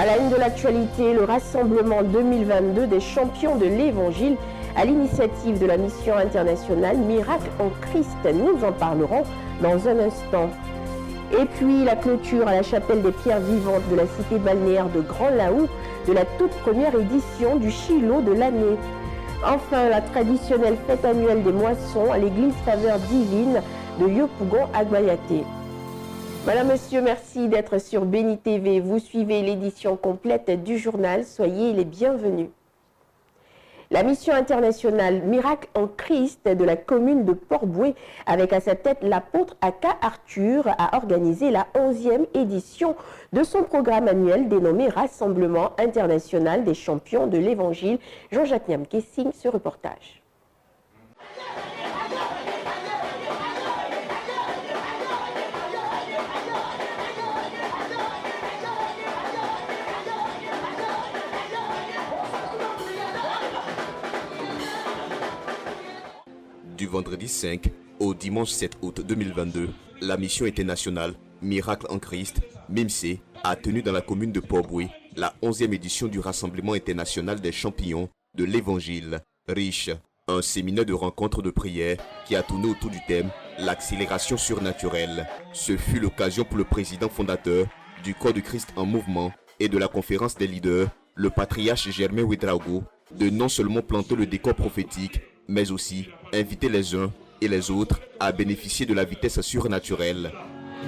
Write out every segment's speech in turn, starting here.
À la une de l'actualité, le rassemblement 2022 des champions de l'Évangile à l'initiative de la mission internationale Miracle en Christ. Nous en parlerons dans un instant. Et puis la clôture à la chapelle des Pierres Vivantes de la cité balnéaire de Grand Laou de la toute première édition du Shiloh de l'année. Enfin, la traditionnelle fête annuelle des moissons à l'église Faveur Divine de Yopougon à Guayaté. Madame, Monsieur, merci d'être sur Béni TV. Vous suivez l'édition complète du journal. Soyez les bienvenus. La mission internationale Miracle en Christ de la commune de Port-Bouët, avec à sa tête l'apôtre Aka Arthur, a organisé la 11e édition de son programme annuel dénommé Rassemblement international des champions de l'Évangile. Jean-Jacques Niamke signe ce reportage. Du vendredi 5 au dimanche 7 août 2022, la mission internationale Miracle en Christ, MIMC, a tenu dans la commune de Port-Bouët la 11e édition du Rassemblement international des champions de l'Évangile, riche, un séminaire de rencontres de prière qui a tourné autour du thème l'accélération surnaturelle. Ce fut l'occasion pour le président fondateur du Corps de Christ en mouvement et de la conférence des leaders, le patriarche Germain Ouedraogo, de non seulement planter le décor prophétique, mais aussi inviter les uns et les autres à bénéficier de la vitesse surnaturelle.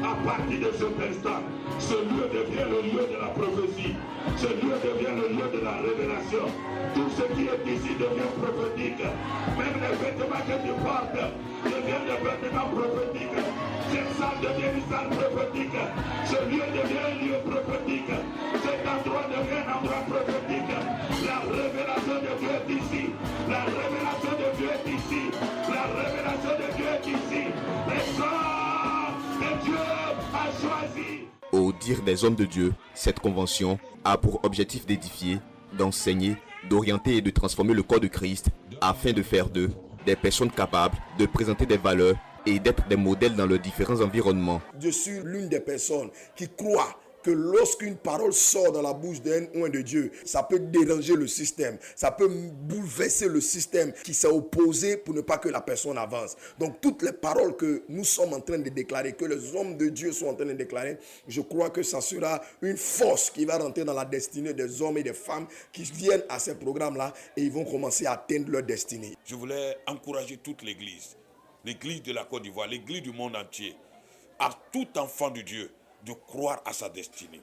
À partir de cet instant, ce lieu devient le lieu de la prophétie, ce lieu devient le lieu de la révélation. Tout ce qui est ici devient prophétique. Même les vêtements que tu portes deviennent des vêtements prophétiques. Cette salle devient une salle prophétique. Ce lieu devient un lieu prophétique. Cet endroit devient un endroit prophétique. La révélation de Dieu est ici. La révélation de Dieu est ici. La révélation de Dieu est ici. Les hommes de Dieu a choisi. Au dire des hommes de Dieu, cette convention a pour objectif d'édifier, d'enseigner, d'orienter et de transformer le corps de Christ afin de faire d'eux des personnes capables de présenter des valeurs et d'être des modèles dans leurs différents environnements. Je suis l'une des personnes qui croit que lorsqu'une parole sort dans la bouche d'un oint de Dieu, ça peut déranger le système, ça peut bouleverser le système qui s'est opposé pour ne pas que la personne avance. Donc toutes les paroles que nous sommes en train de déclarer, que les hommes de Dieu sont en train de déclarer, je crois que ça sera une force qui va rentrer dans la destinée des hommes et des femmes qui viennent à ces programmes-là et ils vont commencer à atteindre leur destinée. Je voulais encourager toute l'église de la Côte d'Ivoire, l'église du monde entier, à tout enfant de Dieu, de croire à sa destinée,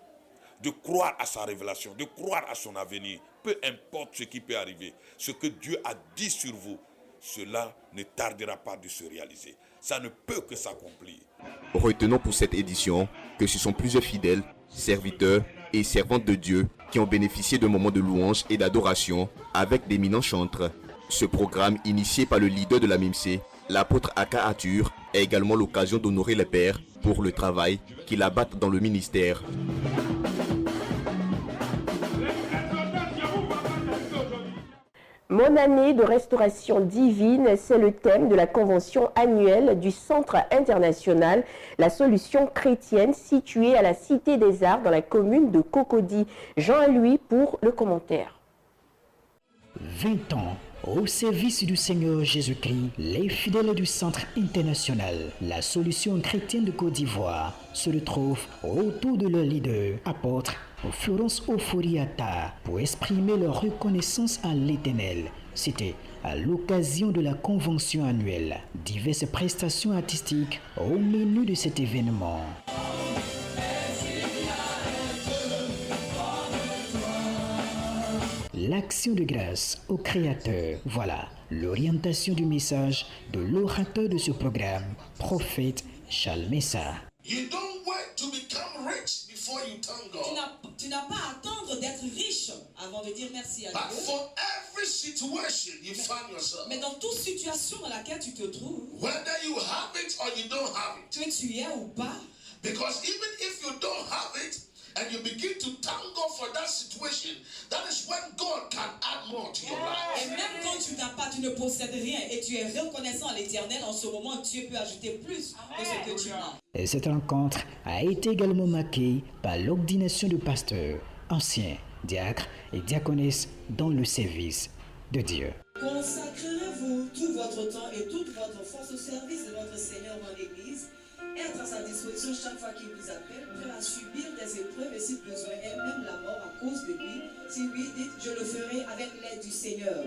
de croire à sa révélation, de croire à son avenir. Peu importe ce qui peut arriver, ce que Dieu a dit sur vous, cela ne tardera pas de se réaliser. Ça ne peut que s'accomplir. Retenons pour cette édition que ce sont plusieurs fidèles, serviteurs et servantes de Dieu qui ont bénéficié de moments de louange et d'adoration avec d'éminents chantres. Ce programme, initié par le leader de la MIMC, l'apôtre Aka Arthur, est également l'occasion d'honorer les pères pour le travail qu'ils abattent dans le ministère. Mon année de restauration divine, c'est le thème de la convention annuelle du Centre international La Solution chrétienne située à la Cité des Arts dans la commune de Cocody. Jean-Louis pour le commentaire. 20 ans au service du Seigneur Jésus-Christ, les fidèles du Centre international La Solution chrétienne de Côte d'Ivoire se retrouvent autour de leur leader, apôtre Florence Oforiata, pour exprimer leur reconnaissance à l'Éternel. C'était à l'occasion de la convention annuelle. Diverses prestations artistiques au menu de cet événement. L'action de grâce au Créateur. Voilà l'orientation du message de l'orateur de ce programme, prophète Charles Messa. You don't wait to become rich before you thank God. Tu n'as pas à attendre d'être riche avant de dire merci à But Dieu. for every situation you find yourself, Mais dans toute situation dans laquelle tu te trouves, whether you have it or you don't have it, que tu y es ou pas, because even if you don't have it, and you begin to thank God for that situation, that is when God can add more to your life. et même quand tu n'as pas, tu ne possèdes rien et tu es reconnaissant à l'Éternel, en ce moment, Dieu peut ajouter plus que ce que tu as. Et cette rencontre a été également marquée par l'ordination de pasteur anciens, diacres et diaconesses dans le service de Dieu. Consacrez-vous tout votre temps et toute votre force au service de notre Seigneur dans l'Église. Être à sa disposition chaque fois qu'il vous appelle, prêt à subir des épreuves et si besoin est même la mort à cause de lui. Si oui, dites, je le ferai avec l'aide du Seigneur.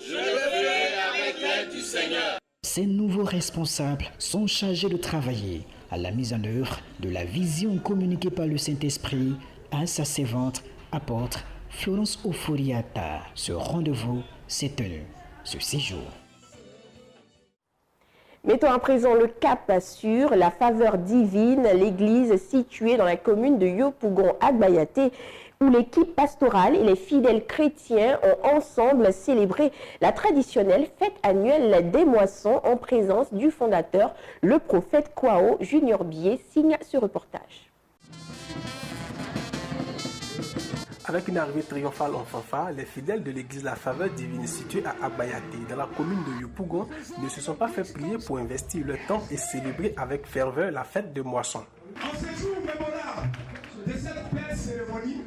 Je le ferai avec l'aide du Seigneur. Ces nouveaux responsables sont chargés de travailler à la mise en œuvre de la vision communiquée par le Saint-Esprit à sa servante, apôtre Florence Oforiata. Ce rendez-vous s'est tenu ce 6 jours. Mettons à présent le cap sur la faveur divine, l'église située dans la commune de Yopougon-Agbayaté, où l'équipe pastorale et les fidèles chrétiens ont ensemble célébré la traditionnelle fête annuelle des moissons en présence du fondateur, le prophète Kwao Junior Bié, signe ce reportage. Avec une arrivée triomphale en fanfare, les fidèles de l'église La Faveur Divine située à Agbayaté, dans la commune de Yopougon, ne se sont pas fait prier pour investir le temps et célébrer avec ferveur la fête de moisson. En ce jour mémorable de cette belle cérémonie,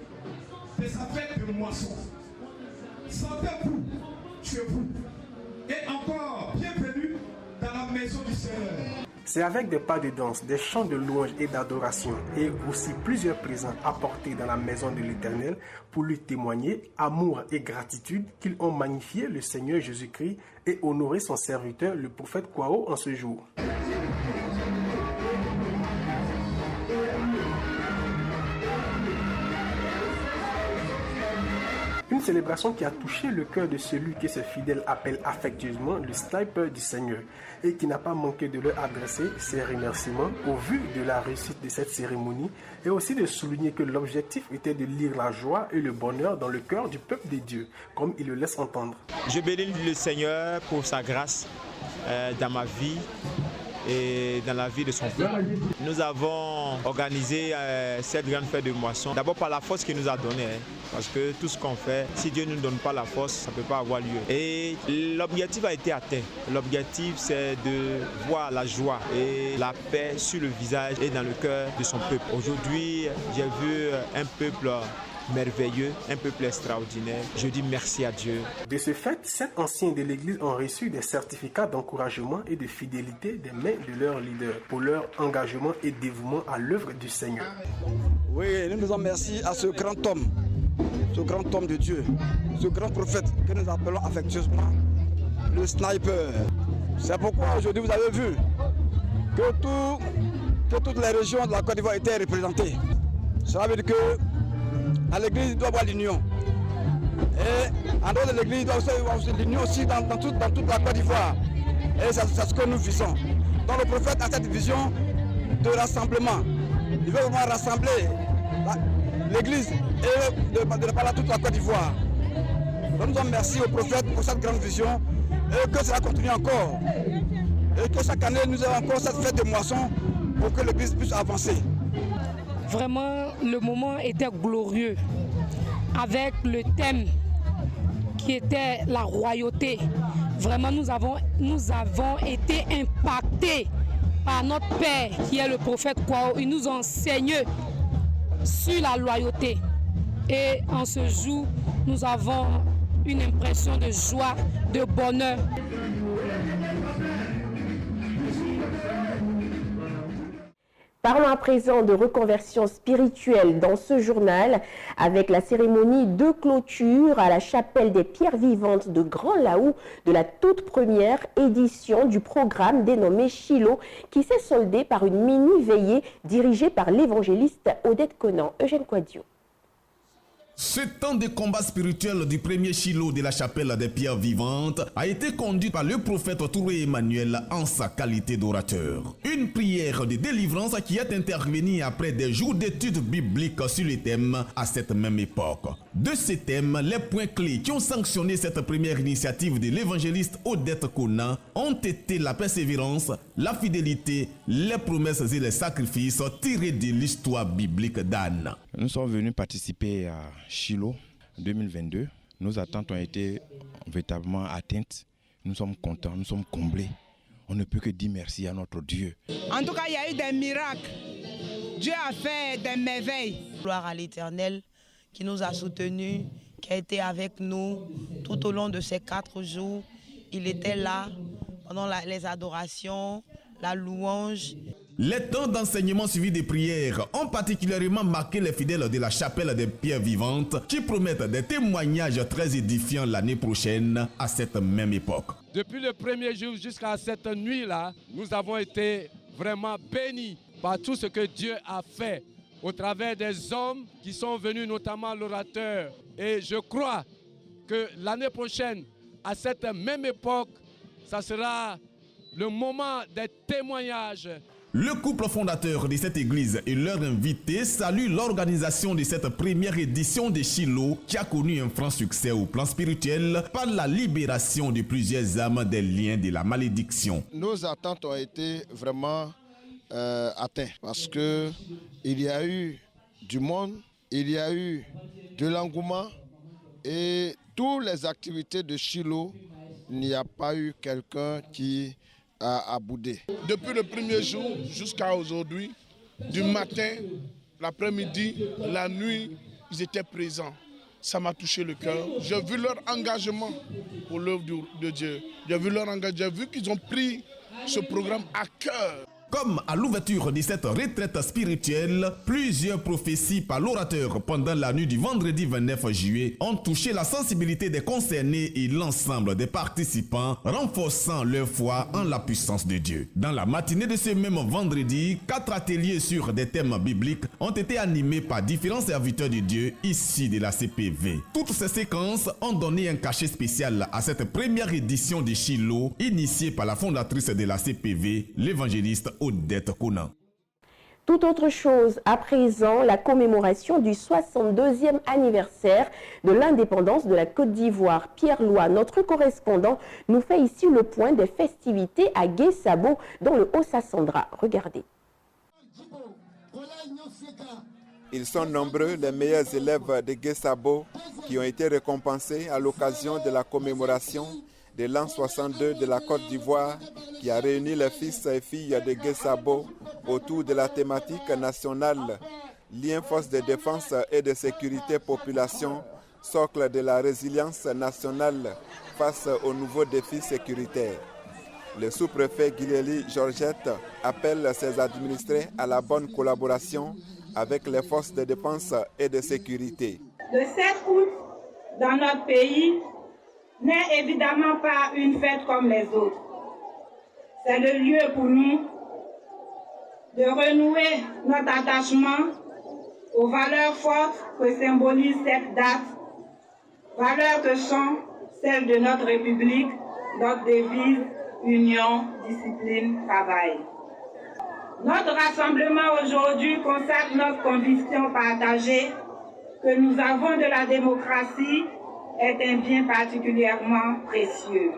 de sa fête de moisson, sentez-vous chez vous et encore bienvenue dans la maison du Seigneur. C'est avec des pas de danse, des chants de louange et d'adoration et aussi plusieurs présents apportés dans la maison de l'Éternel pour lui témoigner amour et gratitude qu'ils ont magnifié le Seigneur Jésus-Christ et honoré son serviteur, le prophète Kwao, en ce jour. Une célébration qui a touché le cœur de celui que ses fidèles appellent affectueusement le sniper du Seigneur et qui n'a pas manqué de leur adresser ses remerciements au vu de la réussite de cette cérémonie et aussi de souligner que l'objectif était de lire la joie et le bonheur dans le cœur du peuple de Dieu, comme il le laisse entendre. Je bénis le Seigneur pour sa grâce dans ma vie et dans la vie de son peuple. Nous avons organisé cette grande fête de moisson, d'abord par la force qu'il nous a donnée, parce que tout ce qu'on fait, si Dieu ne nous donne pas la force, ça ne peut pas avoir lieu. Et l'objectif a été atteint. L'objectif, c'est de voir la joie et la paix sur le visage et dans le cœur de son peuple. Aujourd'hui, j'ai vu un peuple merveilleux, un peuple extraordinaire. Je dis merci à Dieu. De ce fait, 7 anciens de l'église ont reçu des certificats d'encouragement et de fidélité des mains de leurs leaders pour leur engagement et dévouement à l'œuvre du Seigneur. Oui, nous nous remercions à ce grand homme de Dieu, ce grand prophète que nous appelons affectueusement le sniper. C'est pourquoi aujourd'hui vous avez vu que toutes les régions de la Côte d'Ivoire étaient représentées. Cela veut dire que à l'église, il doit y avoir l'union. Et en dehors de l'église, il doit y avoir l'union aussi dans toute la Côte d'Ivoire. Et c'est ce que nous visons. Donc le prophète a cette vision de rassemblement. Il veut vraiment rassembler l'église et de parler à toute la Côte d'Ivoire. Donc nous remercions au prophète pour cette grande vision et que cela continue encore. Et que chaque année, nous avons encore cette fête de moisson pour que l'église puisse avancer. Vraiment, le moment était glorieux avec le thème qui était la royauté. Vraiment, nous avons été impactés par notre Père qui est le prophète Kwao. Il nous enseigne sur la loyauté. Et en ce jour, nous avons une impression de joie, de bonheur. Parlons à présent de reconversion spirituelle dans ce journal avec la cérémonie de clôture à la chapelle des pierres vivantes de Grand Laou de la toute première édition du programme dénommé Shiloh qui s'est soldée par une mini-veillée dirigée par l'évangéliste Odette Conan. Eugène Quadio. Ce temps de combat spirituel du premier Shiloh de la chapelle des pierres vivantes a été conduit par le prophète Touré Emmanuel en sa qualité d'orateur. Une prière de délivrance qui est intervenue après des jours d'études bibliques sur les thèmes à cette même époque. De ces thèmes, les points clés qui ont sanctionné cette première initiative de l'évangéliste Odette Conan ont été la persévérance, la fidélité, les promesses et les sacrifices tirés de l'histoire biblique d'Anne. Nous sommes venus participer à Shiloh 2022. Nos attentes ont été véritablement atteintes. Nous sommes contents, nous sommes comblés. On ne peut que dire merci à notre Dieu. En tout cas, il y a eu des miracles. Dieu a fait des merveilles. Gloire à l'Éternel qui nous a soutenus, qui a été avec nous tout au long de ces 4 jours. Il était là pendant les adorations, la louange. Les temps d'enseignement suivis des prières ont particulièrement marqué les fidèles de la chapelle des Pierres Vivantes qui promettent des témoignages très édifiants l'année prochaine à cette même époque. Depuis le premier jour jusqu'à cette nuit-là, nous avons été vraiment bénis par tout ce que Dieu a fait au travers des hommes qui sont venus, notamment l'orateur. Et je crois que l'année prochaine, à cette même époque, ça sera le moment des témoignages. Le couple fondateur de cette église et leurs invités saluent l'organisation de cette première édition de Shiloh qui a connu un franc succès au plan spirituel par la libération de plusieurs âmes des liens de la malédiction. Nos attentes ont été vraiment atteintes parce qu'il y a eu du monde, il y a eu de l'engouement et toutes les activités de Shiloh, il n'y a pas eu quelqu'un qui a boudé. Depuis le premier jour jusqu'à aujourd'hui, du matin, l'après-midi, la nuit, ils étaient présents. Ça m'a touché le cœur. J'ai vu leur engagement pour l'œuvre de Dieu. J'ai vu leur engagement, j'ai vu qu'ils ont pris ce programme à cœur. Comme à l'ouverture de cette retraite spirituelle, plusieurs prophéties par l'orateur pendant la nuit du vendredi 29 juillet ont touché la sensibilité des concernés et l'ensemble des participants, renforçant leur foi en la puissance de Dieu. Dans la matinée de ce même vendredi, 4 ateliers sur des thèmes bibliques ont été animés par différents serviteurs de Dieu issus de la CPV. Toutes ces séquences ont donné un cachet spécial à cette première édition de Shiloh, initiée par la fondatrice de la CPV, l'évangéliste Odette Conan. Tout autre chose à présent, la commémoration du 62e anniversaire de l'indépendance de la Côte d'Ivoire. Pierre Loy, notre correspondant, nous fait ici le point des festivités à Guessabo dans le Haut-Sassandra. Regardez. Ils sont nombreux les meilleurs élèves de Guessabo qui ont été récompensés à l'occasion de la commémoration de l'an 62 de la Côte d'Ivoire qui a réuni les fils et filles de Guessabo autour de la thématique nationale lien force de défense et de sécurité population, socle de la résilience nationale face aux nouveaux défis sécuritaires. Le sous-préfet Guilhély Georgette appelle ses administrés à la bonne collaboration avec les forces de défense et de sécurité. Le 7 août, dans notre pays, n'est évidemment pas une fête comme les autres. C'est le lieu pour nous de renouer notre attachement aux valeurs fortes que symbolise cette date, valeurs que sont celles de notre République, notre devise Union, Discipline, Travail. Notre rassemblement aujourd'hui consacre notre conviction partagée que nous avons de la démocratie est un bien particulièrement précieux.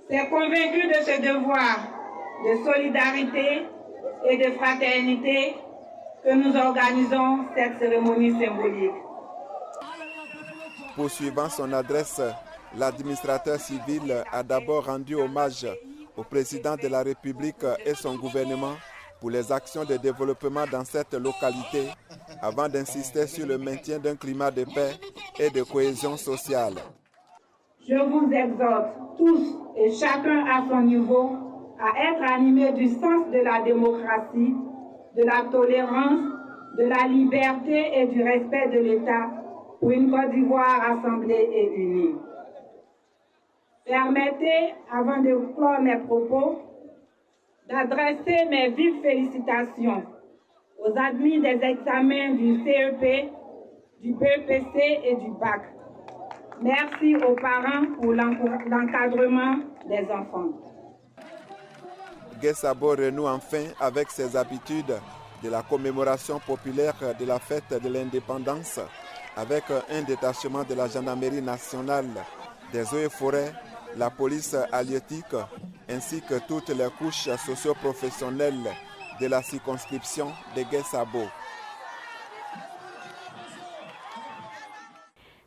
C'est convaincu de ce devoir de solidarité et de fraternité que nous organisons cette cérémonie symbolique. Poursuivant son adresse, l'administrateur civil a d'abord rendu hommage au président de la République et son gouvernement pour les actions de développement dans cette localité, avant d'insister sur le maintien d'un climat de paix et de cohésion sociale. Je vous exhorte tous et chacun à son niveau à être animés du sens de la démocratie, de la tolérance, de la liberté et du respect de l'État pour une Côte d'Ivoire assemblée et unie. Permettez, avant de clore mes propos, d'adresser mes vives félicitations aux admis des examens du CEP, du BEPC et du BAC. Merci aux parents pour l'encadrement des enfants. Guessabo renoue enfin avec ses habitudes de la commémoration populaire de la fête de l'indépendance avec un détachement de la gendarmerie nationale, des eaux et forêts, la police halieutique ainsi que toutes les couches socio-professionnelles de la circonscription de Guessabo.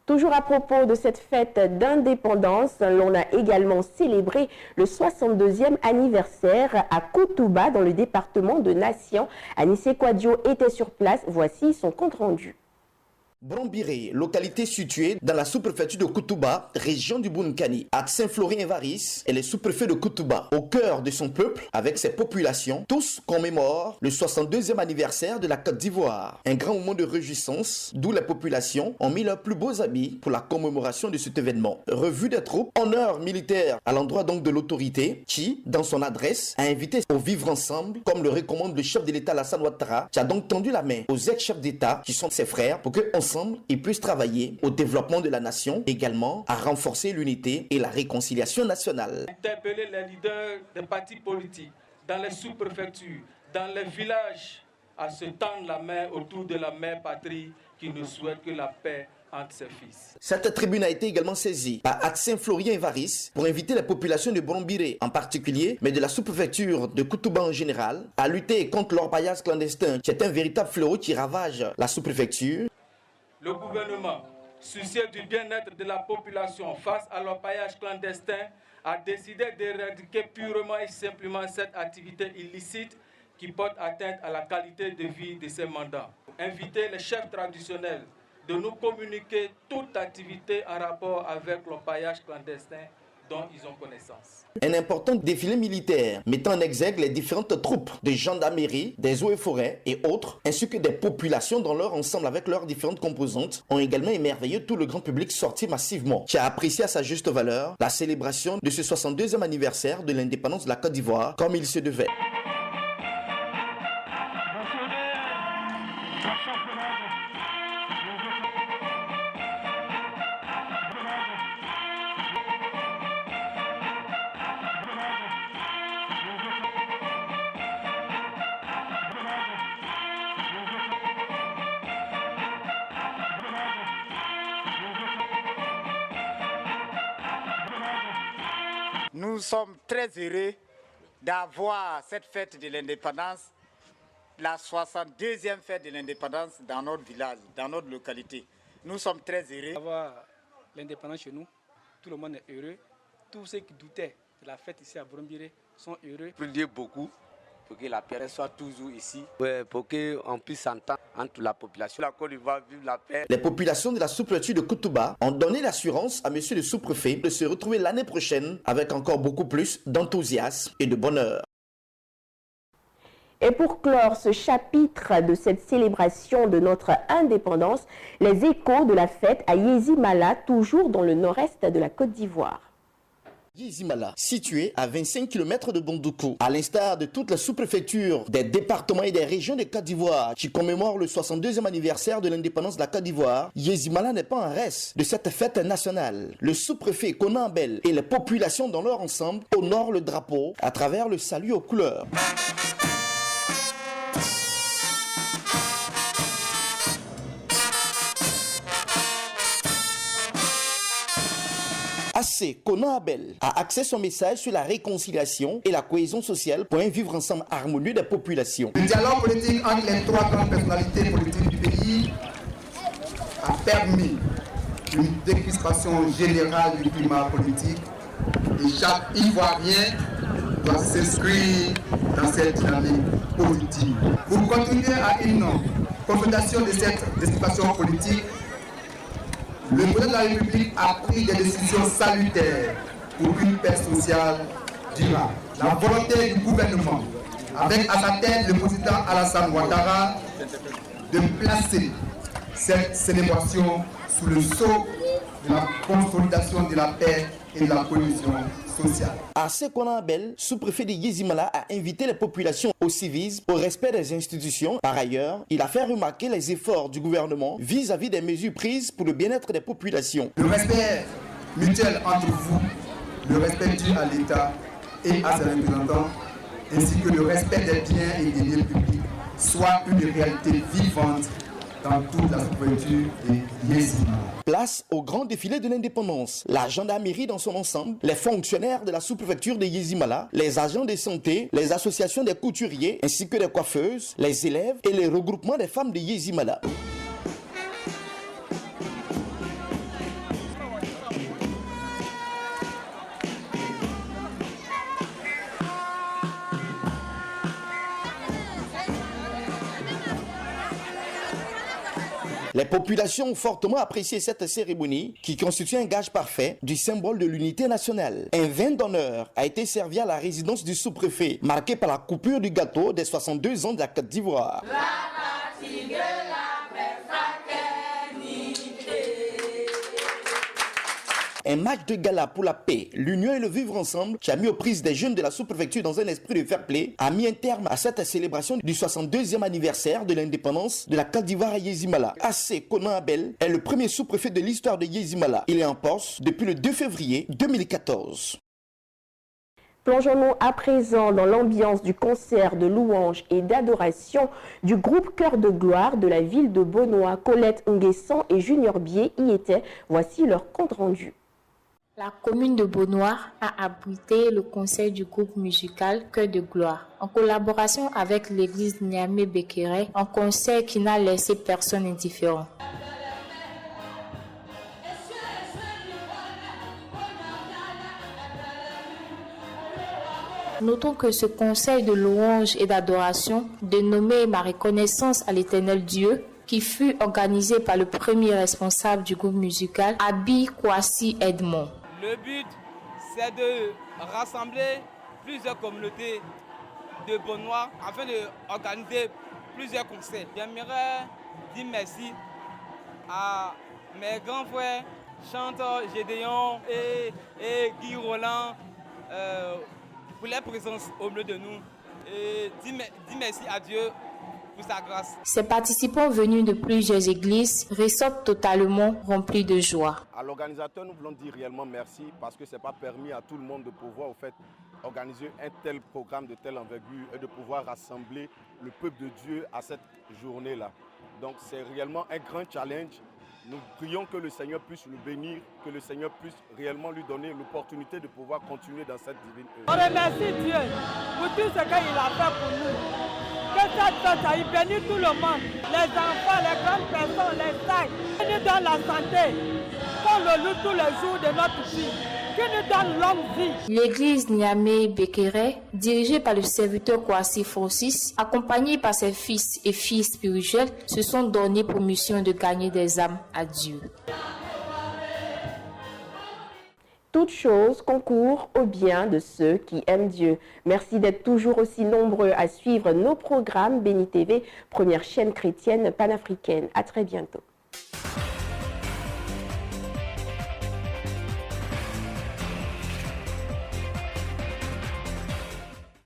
Toujours à propos de cette fête d'indépendance, l'on a également célébré le 62e anniversaire à Koutouba dans le département de Nation. Anissé Kouadio était sur place, voici son compte rendu. Brombiré, localité située dans la sous-préfecture de Koutouba, région du Bounkani. Atsin Florien Varis est le sous-préfet de Koutouba. Au cœur de son peuple, avec ses populations, tous commémorent le 62e anniversaire de la Côte d'Ivoire. Un grand moment de réjouissance, d'où les populations ont mis leurs plus beaux habits pour la commémoration de cet événement. Revue des troupes, honneur militaire à l'endroit donc de l'autorité qui, dans son adresse, a invité au vivre ensemble, comme le recommande le chef de l'État Alassane Ouattara, qui a donc tendu la main aux ex-chefs d'État, qui sont ses frères, pour que ensemble ils puissent travailler au développement de la nation, également à renforcer l'unité et la réconciliation nationale. Interpeller les leaders des partis politiques dans les sous-préfectures, dans les villages, à se tendre la main autour de la mère patrie qui ne souhaite que la paix entre ses fils. Cette tribune a été également saisie par Atsin Florien Varis pour inviter les populations de Brombiré en particulier, mais de la sous-préfecture de Koutouba en général, à lutter contre l'orpaillage clandestin qui est un véritable fléau qui ravage la sous-préfecture. Le gouvernement, soucieux du bien-être de la population face à l'orpaillage clandestin, a décidé d'éradiquer purement et simplement cette activité illicite qui porte atteinte à la qualité de vie de ses mandats. Inviter les chefs traditionnels de nous communiquer toute activité en rapport avec l'orpaillage clandestin dont ils ont connaissance. Un important défilé militaire mettant en exergue les différentes troupes de gendarmerie, des eaux et forêts et autres, ainsi que des populations dans leur ensemble avec leurs différentes composantes, ont également émerveillé tout le grand public sorti massivement, qui a apprécié à sa juste valeur la célébration de ce 62e anniversaire de l'indépendance de la Côte d'Ivoire comme il se devait. Nous sommes très heureux d'avoir cette fête de l'indépendance, la 62e fête de l'indépendance dans notre village, dans notre localité. Nous sommes très heureux d'avoir l'indépendance chez nous. Tout le monde est heureux. Tous ceux qui doutaient de la fête ici à Brombiré sont heureux. Priez beaucoup pour que la paix soit toujours ici, pour qu'on puisse s'entendre entre la population. La Côte d'Ivoire vive la paix. Les populations de la sous-préfecture de Koutouba ont donné l'assurance à monsieur le sous-préfet de se retrouver l'année prochaine avec encore beaucoup plus d'enthousiasme et de bonheur. Et pour clore ce chapitre de cette célébration de notre indépendance, les échos de la fête à Yezimala, toujours dans le nord-est de la Côte d'Ivoire. Yezimala, situé à 25 km de Bondoukou, à l'instar de toutes les sous-préfectures des départements et des régions de Côte d'Ivoire qui commémorent le 62e anniversaire de l'indépendance de la Côte d'Ivoire, Yezimala n'est pas en reste de cette fête nationale. Le sous-préfet Konan Abel et les populations dans leur ensemble honorent le drapeau à travers le salut aux couleurs. AC Konan Abel a axé son message sur la réconciliation et la cohésion sociale pour un vivre ensemble harmonieux des populations. Le dialogue politique entre les trois grandes personnalités politiques du pays a permis une décrispation générale du climat politique et chaque Ivoirien doit s'inscrire dans cette dynamique positive. Pour continuer à une consolidation de cette décrispation politique, le président de la République a pris des décisions salutaires pour une paix sociale durable. La volonté du gouvernement, avec à sa tête le président Alassane Ouattara, de placer cette célébration sous le sceau de la consolidation de la paix et de la cohésion sociale. AC Konan Abel, sous-préfet de Yezimala, a invité les populations au civisme, au respect des institutions. Par ailleurs, il a fait remarquer les efforts du gouvernement vis-à-vis des mesures prises pour le bien-être des populations. Le respect mutuel entre vous, le respect dû à l'État et à ses représentants, ainsi que le respect des biens et des lieux publics, soit une réalité vivante dans toute la sous-préfecture de Yezimala. Place au grand défilé de l'indépendance. La gendarmerie dans son ensemble, les fonctionnaires de la sous-préfecture de Yezimala, les agents de santé, les associations des couturiers, ainsi que des coiffeuses, les élèves et les regroupements des femmes de Yezimala. Les populations ont fortement apprécié cette cérémonie qui constitue un gage parfait du symbole de l'unité nationale. Un vin d'honneur a été servi à la résidence du sous-préfet, marqué par la coupure du gâteau des 62 ans de la Côte d'Ivoire. Un match de gala pour la paix, l'union et le vivre ensemble qui a mis aux prises des jeunes de la sous-préfecture dans un esprit de fair play a mis un terme à cette célébration du 62e anniversaire de l'indépendance de la Côte d'Ivoire à Yezimala. Assé Konan Abel est le premier sous-préfet de l'histoire de Yezimala. Il est en poste depuis le 2 février 2014. Plongeons-nous à présent dans l'ambiance du concert de louanges et d'adoration du groupe Cœur de Gloire de la ville de Bonoa. Colette Nguessan et Junior Bié y étaient. Voici leur compte rendu. La commune de Bonoa a abrité le concert du groupe musical Cœur de Gloire, en collaboration avec l'église Niamey Bekere, un concert qui n'a laissé personne indifférent. Notons que ce concert de louange et d'adoration, dénommé Ma reconnaissance à l'Éternel Dieu, qui fut organisé par le premier responsable du groupe musical, Abi Kwasi Edmond. Le but, c'est de rassembler plusieurs communautés de Bonoa afin d'organiser plusieurs concerts. J'aimerais dire merci à mes grands frères, chanteurs Gédéon et Guy Roland, pour leur présence au milieu de nous. Et dire merci à Dieu pour sa grâce. Ces participants venus de plusieurs églises ressortent totalement remplis de joie. À l'organisateur, nous voulons dire réellement merci parce que ce n'est pas permis à tout le monde de pouvoir organiser un tel programme de telle envergure et de pouvoir rassembler le peuple de Dieu à cette journée-là. Donc c'est réellement un grand challenge. Nous prions que le Seigneur puisse le bénir, que le Seigneur puisse réellement lui donner l'opportunité de pouvoir continuer dans cette divine œuvre. On remercie Dieu pour tout ce qu'il a fait pour nous. Que cette fête aille bénir tout le monde, les enfants, les grandes personnes, les sages, qui nous donne la santé, qu'on le loue tous les jours de notre vie, qui nous donne longue vie. L'église Niamey Bekere, dirigée par le serviteur Kwasi Francis, accompagné par ses fils et filles spirituels, se sont donnés pour mission de gagner des âmes à Dieu. Toute chose concourt au bien de ceux qui aiment Dieu. Merci d'être toujours aussi nombreux à suivre nos programmes Béni TV, première chaîne chrétienne panafricaine. À très bientôt.